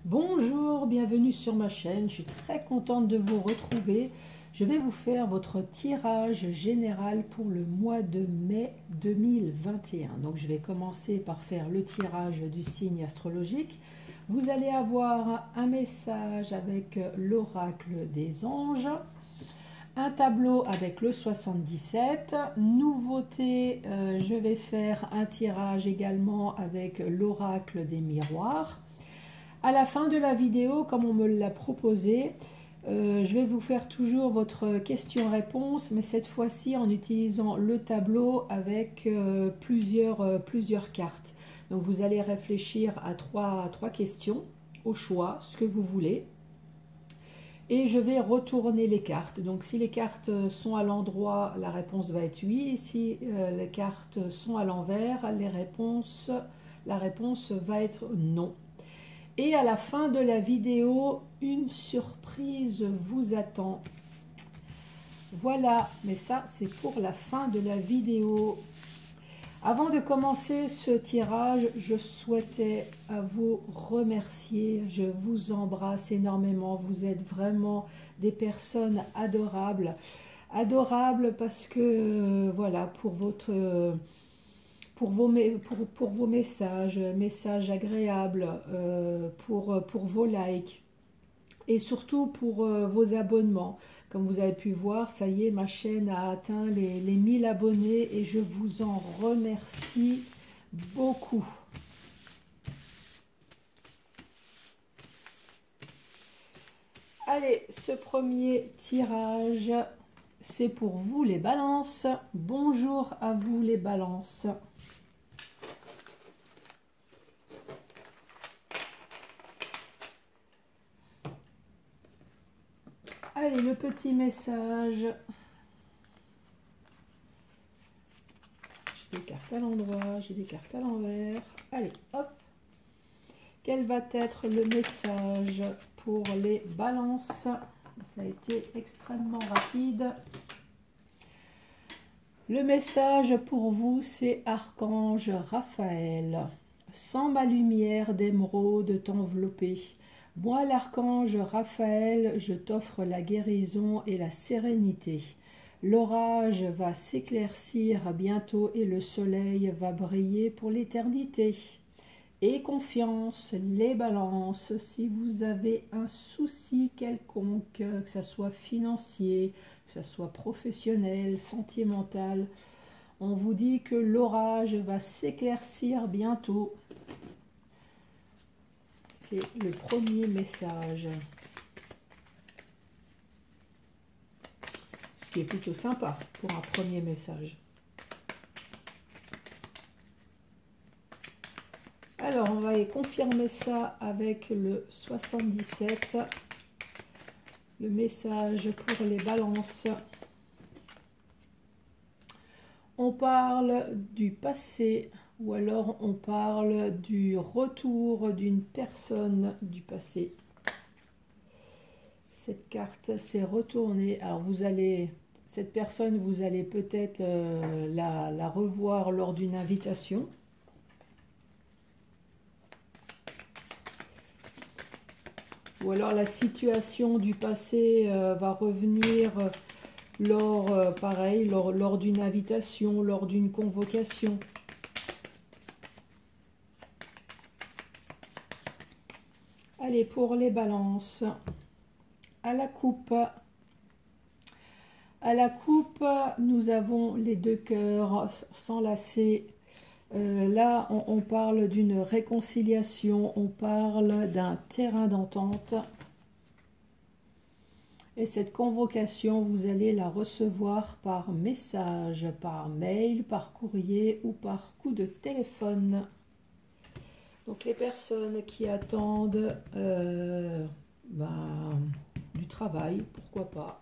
Bonjour, bienvenue sur ma chaîne, je suis très contente de vous retrouver. Je vais vous faire votre tirage général pour le mois de mai 2021. Donc je vais commencer par faire le tirage du signe astrologique. Vous allez avoir un message avec l'oracle des anges, un tableau avec le 77. Nouveauté, je vais faire un tirage également avec l'oracle des miroirs. À la fin de la vidéo, comme on me l'a proposé, je vais vous faire toujours votre question-réponse, mais cette fois-ci en utilisant le tableau avec plusieurs cartes. Donc vous allez réfléchir à trois questions, au choix, ce que vous voulez. Et je vais retourner les cartes. Donc si les cartes sont à l'endroit, la réponse va être oui. Et si les cartes sont à l'envers, la réponse va être non. Et à la fin de la vidéo, une surprise vous attend. Voilà, mais ça c'est pour la fin de la vidéo. Avant de commencer ce tirage, je souhaitais vous remercier. Je vous embrasse énormément. Vous êtes vraiment des personnes adorables. Adorables parce que, voilà, pour vos messages agréables, pour vos likes et surtout pour vos abonnements. Comme vous avez pu voir, ça y est, ma chaîne a atteint les 1000 abonnés et je vous en remercie beaucoup. Allez, ce premier tirage, c'est pour vous les balances. Bonjour à vous les balances. Allez, le petit message. J'ai des cartes à l'endroit, j'ai des cartes à l'envers. Allez, hop. Quel va être le message pour les balances? Ça a été extrêmement rapide. Le message pour vous, c'est Archange Raphaël. Sans ma lumière d'émeraude t'envelopper. Moi, l'archange Raphaël, je t'offre la guérison et la sérénité. L'orage va s'éclaircir bientôt et le soleil va briller pour l'éternité. Et confiance, les balances, si vous avez un souci quelconque, que ce soit financier, que ce soit professionnel, sentimental, on vous dit que l'orage va s'éclaircir bientôt. C'est le premier message. Ce qui est plutôt sympa pour un premier message. Alors, on va confirmer ça avec le 77. Le message pour les balances. On parle du passé ou alors on parle du retour d'une personne du passé. Cette carte s'est retournée. Alors cette personne, vous allez peut-être la revoir lors d'une invitation. Ou alors la situation du passé va revenir lors d'une invitation, lors d'une convocation. Allez, pour les balances, à la coupe. À la coupe, nous avons les deux cœurs s'enlacer. Là, on parle d'une réconciliation, on parle d'un terrain d'entente. Et cette convocation, vous allez la recevoir par message, par mail, par courrier ou par coup de téléphone. Donc les personnes qui attendent du travail, pourquoi pas,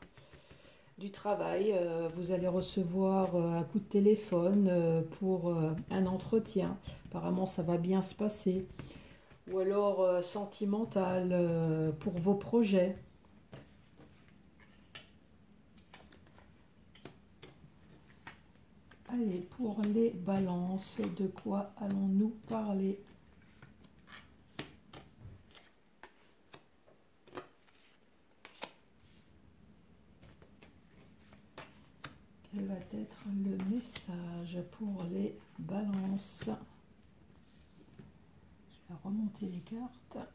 du travail, vous allez recevoir un coup de téléphone pour un entretien. Apparemment, ça va bien se passer. Ou alors sentimental pour vos projets. Allez, pour les balances, de quoi allons-nous parler? Quel va être le message pour les balances? Je vais remonter les cartes.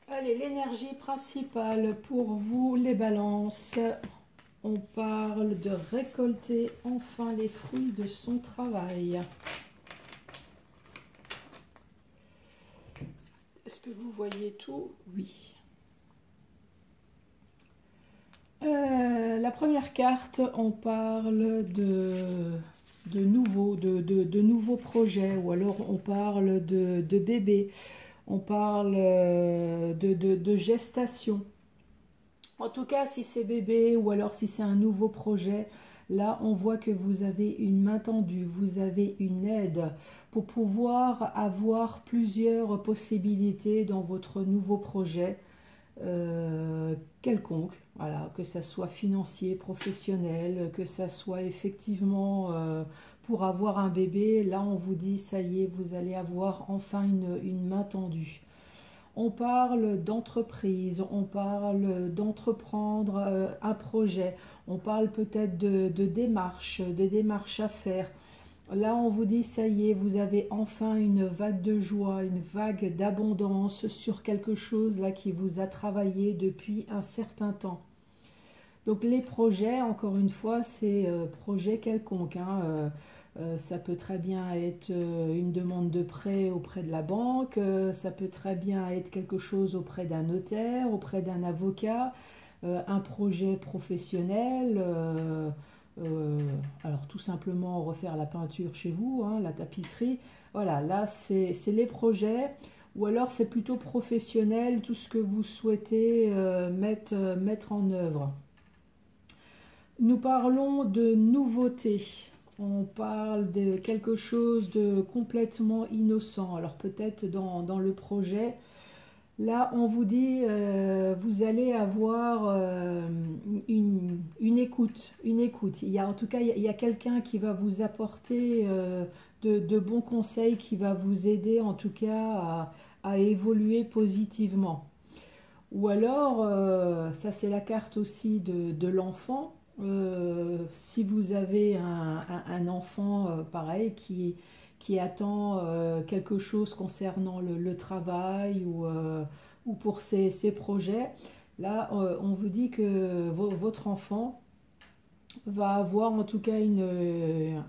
Allez, l'énergie principale pour vous, les balances. On parle de récolter enfin les fruits de son travail. Est-ce que vous voyez tout? Oui. La première carte, on parle de nouveaux projets, ou alors on parle de bébés, on parle de gestation. En tout cas, si c'est bébé ou alors si c'est un nouveau projet, là, on voit que vous avez une main tendue, vous avez une aide pour pouvoir avoir plusieurs possibilités dans votre nouveau projet quelconque. Voilà, que ça soit financier, professionnel, que ça soit effectivement pour avoir un bébé. Là, on vous dit, ça y est, vous allez avoir enfin une main tendue. On parle d'entreprise, on parle d'entreprendre un projet, on parle peut-être de démarches à faire. Là, on vous dit, ça y est, vous avez enfin une vague de joie, une vague d'abondance sur quelque chose là qui vous a travaillé depuis un certain temps. Donc les projets, encore une fois, c'est projet quelconque, hein, ça peut très bien être une demande de prêt auprès de la banque, ça peut très bien être quelque chose auprès d'un notaire, auprès d'un avocat, un projet professionnel, alors tout simplement refaire la peinture chez vous, hein, la tapisserie. Voilà, là c'est les projets, ou alors c'est plutôt professionnel, tout ce que vous souhaitez mettre en œuvre. Nous parlons de nouveautés. On parle de quelque chose de complètement innocent. Alors peut-être dans le projet, là on vous dit, vous allez avoir une écoute. Il y a, en tout cas, il y a quelqu'un qui va vous apporter de bons conseils, qui va vous aider en tout cas à évoluer positivement. Ou alors, ça c'est la carte aussi de l'enfant. Si vous avez un enfant pareil qui attend quelque chose concernant le travail ou pour ses projets, là on vous dit que votre enfant va avoir en tout cas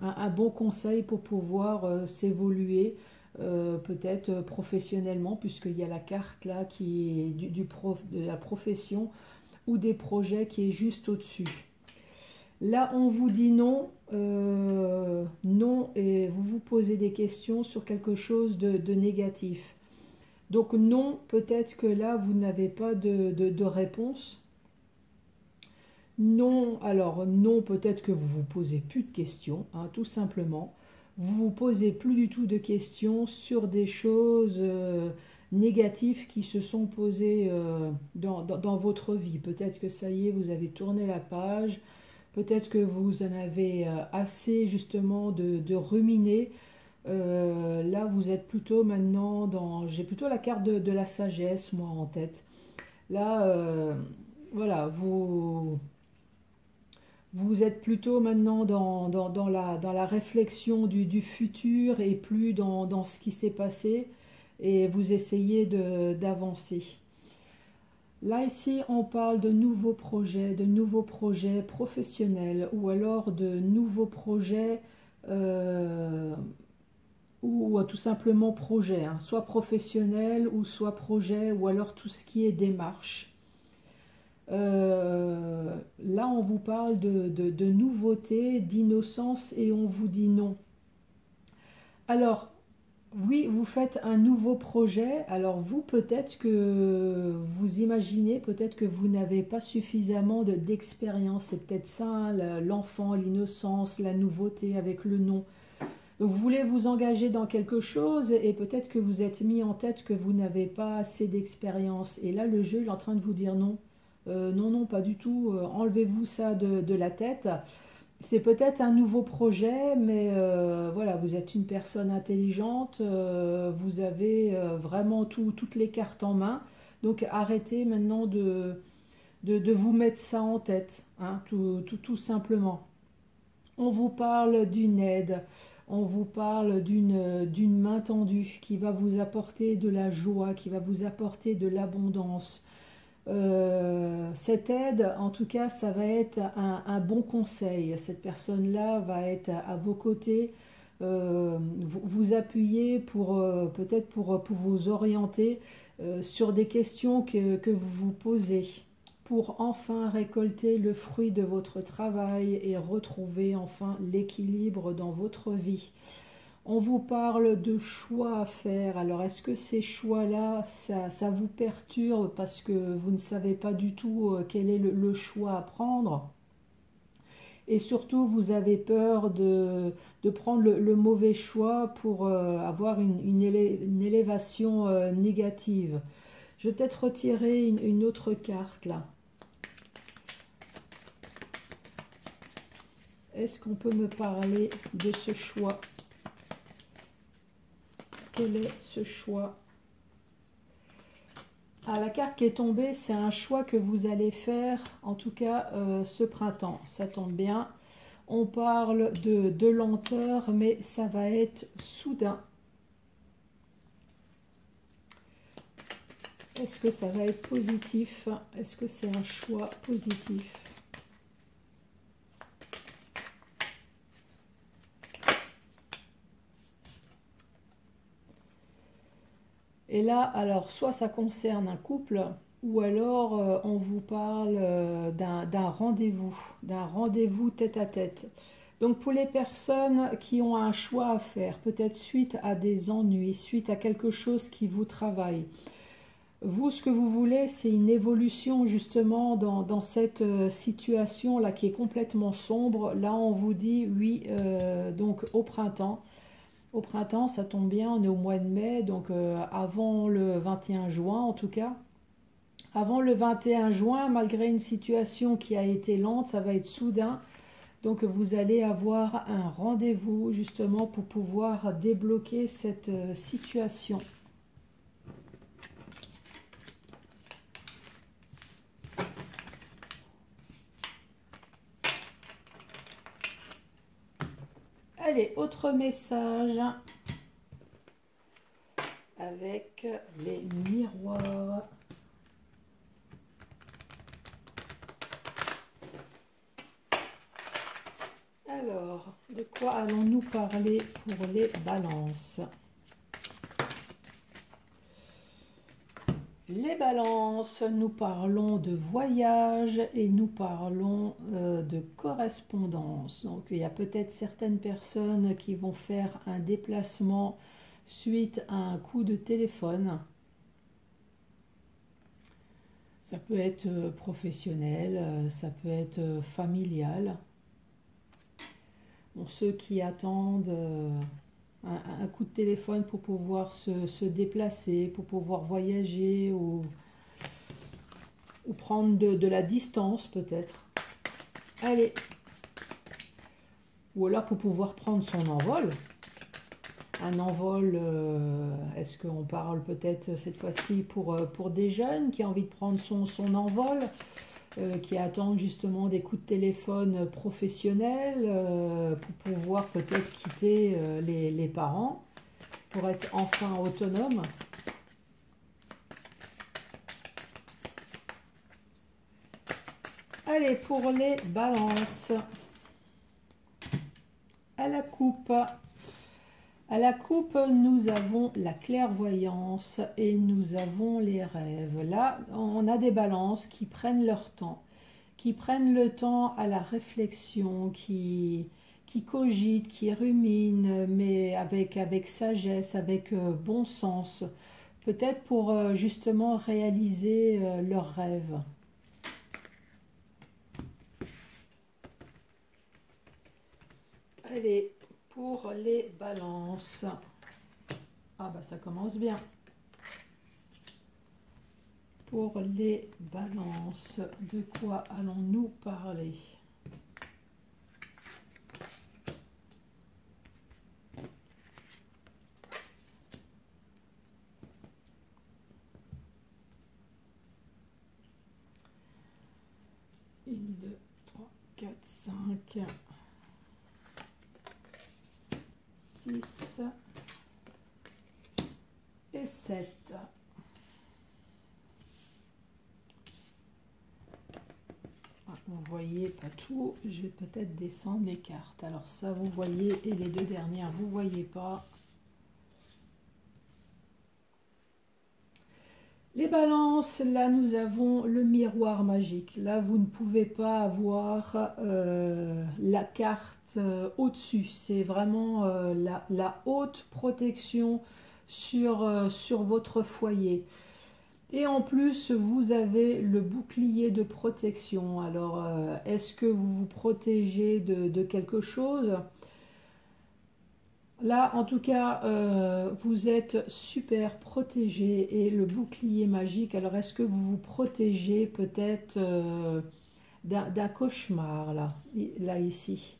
un bon conseil pour pouvoir s'évoluer peut-être professionnellement, puisqu'il y a la carte là qui est de la profession ou des projets qui est juste au-dessus. Là, on vous dit non, non, et vous vous posez des questions sur quelque chose de négatif. Donc non, peut-être que là, vous n'avez pas de réponse. Non, alors non, peut-être que vous vous posez plus de questions, hein, tout simplement. Vous vous posez plus du tout de questions sur des choses négatives qui se sont posées dans votre vie. Peut-être que ça y est, vous avez tourné la page. Peut-être que vous en avez assez justement de ruminer. Là, vous êtes plutôt maintenant dans... J'ai plutôt la carte de la sagesse, moi, en tête. Là, voilà, vous êtes plutôt maintenant dans la réflexion du futur et plus dans ce qui s'est passé. Et vous essayez d'avancer. Là, ici, on parle de nouveaux projets professionnels ou alors de nouveaux projets ou tout simplement projets, hein, soit professionnels ou soit projets ou alors tout ce qui est démarche. Là, on vous parle de nouveautés, d'innocence et on vous dit non. Alors, oui, vous faites un nouveau projet. Alors vous, peut-être que vous imaginez, peut-être que vous n'avez pas suffisamment d'expérience. C'est peut-être ça, hein, l'enfant, l'innocence, la nouveauté avec le nom. Donc vous voulez vous engager dans quelque chose et peut-être que vous êtes mis en tête que vous n'avez pas assez d'expérience. Et là, le jeu est en train de vous dire non. Non, non, pas du tout. Enlevez-vous ça de la tête. C'est peut-être un nouveau projet, mais voilà, vous êtes une personne intelligente, vous avez vraiment toutes les cartes en main. Donc arrêtez maintenant de vous mettre ça en tête, hein, tout simplement. On vous parle d'une aide, on vous parle d'une main tendue qui va vous apporter de la joie, qui va vous apporter de l'abondance. Cette aide, en tout cas, ça va être un bon conseil. Cette personne-là va être à vos côtés, vous appuyer pour peut-être pour vous orienter sur des questions que vous vous posez, pour enfin récolter le fruit de votre travail et retrouver enfin l'équilibre dans votre vie. On vous parle de choix à faire. Alors, est-ce que ces choix-là, ça vous perturbe parce que vous ne savez pas du tout quel est le choix à prendre? Et surtout, vous avez peur de prendre le mauvais choix pour avoir une élévation négative. Je vais peut-être retirer une autre carte là. Est-ce qu'on peut me parler de ce choix? Quel est ce choix? Ah, la carte qui est tombée, c'est un choix que vous allez faire, en tout cas ce printemps. Ça tombe bien. On parle de lenteur, mais ça va être soudain. Est-ce que ça va être positif? Est-ce que c'est un choix positif? Et là, alors, soit ça concerne un couple, ou alors on vous parle d'un rendez-vous tête-à-tête. Donc pour les personnes qui ont un choix à faire, peut-être suite à des ennuis, suite à quelque chose qui vous travaille, vous, ce que vous voulez, c'est une évolution justement dans cette situation-là qui est complètement sombre. Là, on vous dit oui, donc au printemps. Au printemps, ça tombe bien, on est au mois de mai, donc avant le 21 juin en tout cas. Avant le 21 juin, malgré une situation qui a été lente, ça va être soudain. Donc vous allez avoir un rendez-vous justement pour pouvoir débloquer cette situation. Allez, autre message avec les miroirs. Alors, de quoi allons-nous parler pour les balances? Les balances, nous parlons de voyage et nous parlons de correspondance. Donc il y a peut-être certaines personnes qui vont faire un déplacement suite à un coup de téléphone. Ça peut être professionnel, ça peut être familial. Bon, ceux qui attendent un coup de téléphone pour pouvoir se déplacer, pour pouvoir voyager ou prendre de la distance peut-être. Allez. Ou alors pour pouvoir prendre son envol. Un envol, est-ce qu'on parle peut-être cette fois-ci pour des jeunes qui ont envie de prendre son envol, qui attendent justement des coups de téléphone professionnels pour pouvoir peut-être quitter les parents, pour être enfin autonome. Allez, pour les balances. À la coupe. À la coupe, nous avons la clairvoyance et nous avons les rêves. Là, on a des balances qui prennent leur temps, qui prennent le temps à la réflexion, qui cogitent, qui ruminent, mais avec sagesse, avec bon sens, peut-être pour justement réaliser leurs rêves. Allez, pour les balances. Ah bah ça commence bien. Pour les balances, de quoi allons-nous parler? 1, 2, 3, 4, 5, 6 et 7. Vous voyez pas tout, je vais peut-être descendre les cartes. Alors ça vous voyez, et les deux dernières vous voyez pas. Les balances, là nous avons le miroir magique. Là vous ne pouvez pas avoir la carte au-dessus. C'est vraiment la haute protection sur votre foyer. Et en plus, vous avez le bouclier de protection. Alors, est-ce que vous vous protégez de quelque chose? Là, en tout cas, vous êtes super protégé et le bouclier magique. Alors, est-ce que vous vous protégez peut-être d'un cauchemar, là, ici?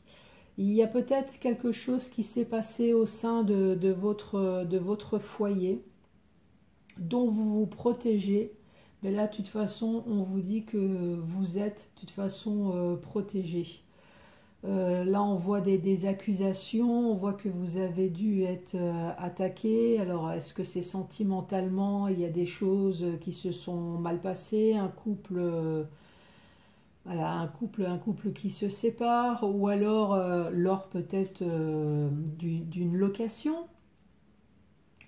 Il y a peut-être quelque chose qui s'est passé au sein de votre foyer, dont vous vous protégez, mais là de toute façon on vous dit que vous êtes de toute façon protégé. Là on voit des accusations, on voit que vous avez dû être attaqué. Alors est-ce que c'est sentimentalement, il y a des choses qui se sont mal passées, un couple voilà, un couple qui se sépare, ou alors lors peut-être d'une location.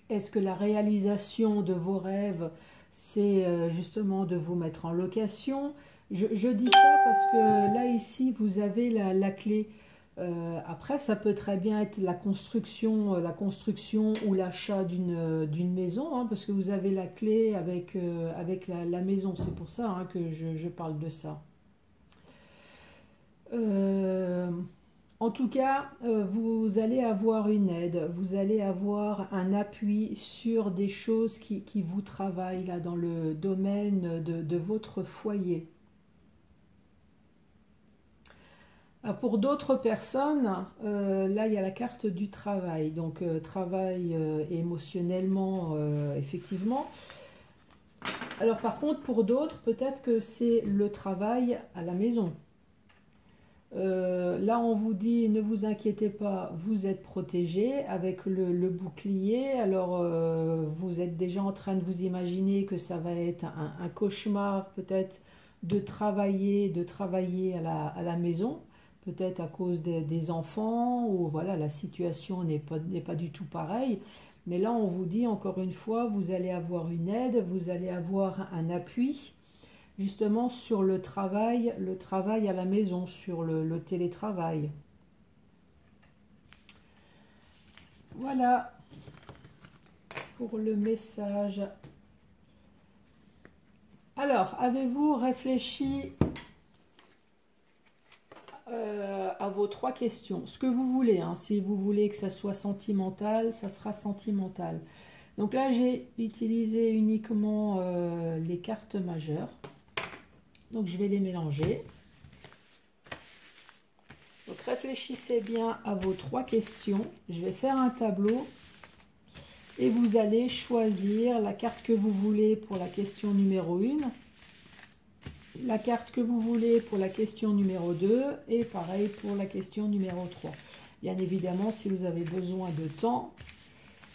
Est-ce que la réalisation de vos rêves, c'est justement de vous mettre en location? Je dis ça parce que là, ici, vous avez la clé. Après, ça peut très bien être la construction ou l'achat d'une maison, hein, parce que vous avez la clé avec la maison. C'est pour ça hein, que je parle de ça. En tout cas, vous allez avoir une aide, vous allez avoir un appui sur des choses qui vous travaillent là dans le domaine de votre foyer. Pour d'autres personnes, là il y a la carte du travail, donc travail émotionnellement, effectivement. Alors par contre, pour d'autres, peut-être que c'est le travail à la maison. Là, on vous dit, ne vous inquiétez pas, vous êtes protégé avec le bouclier. Alors, vous êtes déjà en train de vous imaginer que ça va être un cauchemar, peut-être de travailler à la maison, peut-être à cause des enfants, ou voilà, la situation n'est pas du tout pareille. Mais là, on vous dit, encore une fois, vous allez avoir une aide, vous allez avoir un appui, justement sur le travail à la maison, sur le télétravail. Voilà pour le message. Alors, avez-vous réfléchi à vos 3 questions? Ce que vous voulez, hein. Si vous voulez que ça soit sentimental, ça sera sentimental. Donc là, j'ai utilisé uniquement les cartes majeures. Donc je vais les mélanger. Donc réfléchissez bien à vos 3 questions. Je vais faire un tableau et vous allez choisir la carte que vous voulez pour la question numéro 1, la carte que vous voulez pour la question numéro 2 et pareil pour la question numéro 3. Bien évidemment, si vous avez besoin de temps,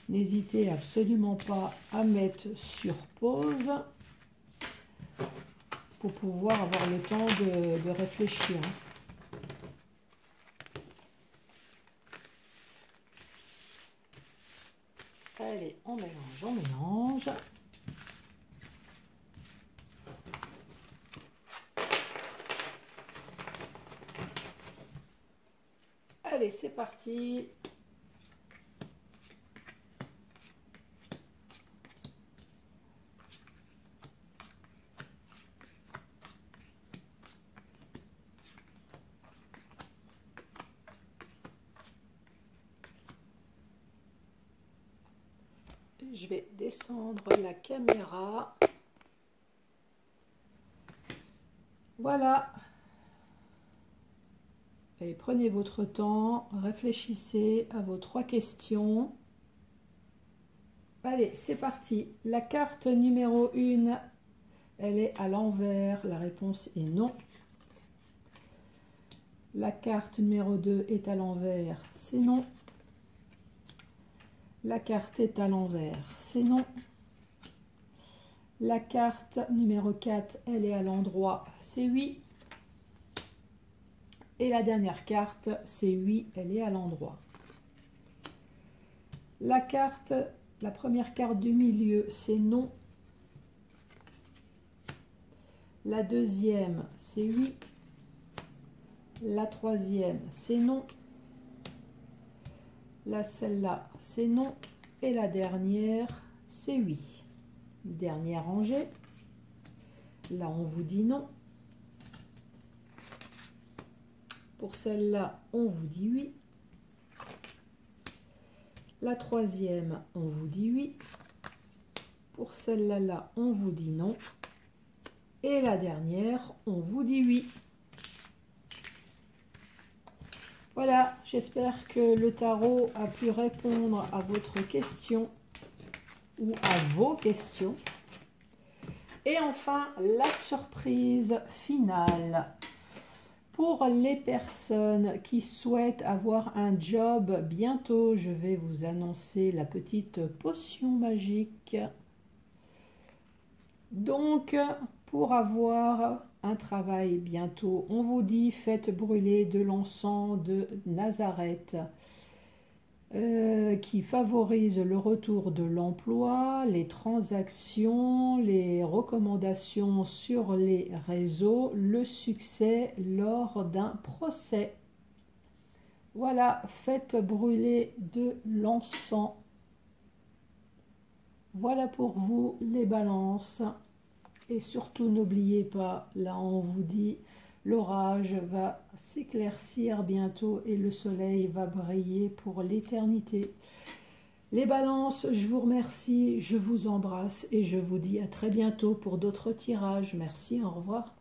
n'hésitez absolument pas à mettre sur pause pour pouvoir avoir le temps de réfléchir. Allez, on mélange, on mélange. Allez, c'est parti. Je vais descendre la caméra. Voilà. Et prenez votre temps, réfléchissez à vos 3 questions. Allez, c'est parti. La carte numéro 1, elle est à l'envers. La réponse est non. La carte numéro 2 est à l'envers, c'est non. La carte est à l'envers, c'est non. La carte numéro 4, elle est à l'endroit, c'est oui. Et la dernière carte, c'est oui, elle est à l'endroit. La première carte du milieu, c'est non. La deuxième, c'est oui. La troisième, c'est non. Celle-là, c'est non. Et la dernière, c'est oui. Dernière rangée. Là, on vous dit non. Pour celle-là, on vous dit oui. La troisième, on vous dit oui. Pour celle-là, on vous dit non. Et la dernière, on vous dit oui. Voilà, j'espère que le tarot a pu répondre à votre question ou à vos questions. Et enfin, la surprise finale. Pour les personnes qui souhaitent avoir un job bientôt, je vais vous annoncer la petite potion magique. Donc, pour avoir un travail bientôt, on vous dit faites brûler de l'encens de Nazareth qui favorise le retour de l'emploi, les transactions, les recommandations sur les réseaux, le succès lors d'un procès. Voilà, faites brûler de l'encens. Voilà pour vous les balances. Et surtout, n'oubliez pas, là on vous dit, l'orage va s'éclaircir bientôt et le soleil va briller pour l'éternité. Les balances, je vous remercie, je vous embrasse et je vous dis à très bientôt pour d'autres tirages. Merci, au revoir.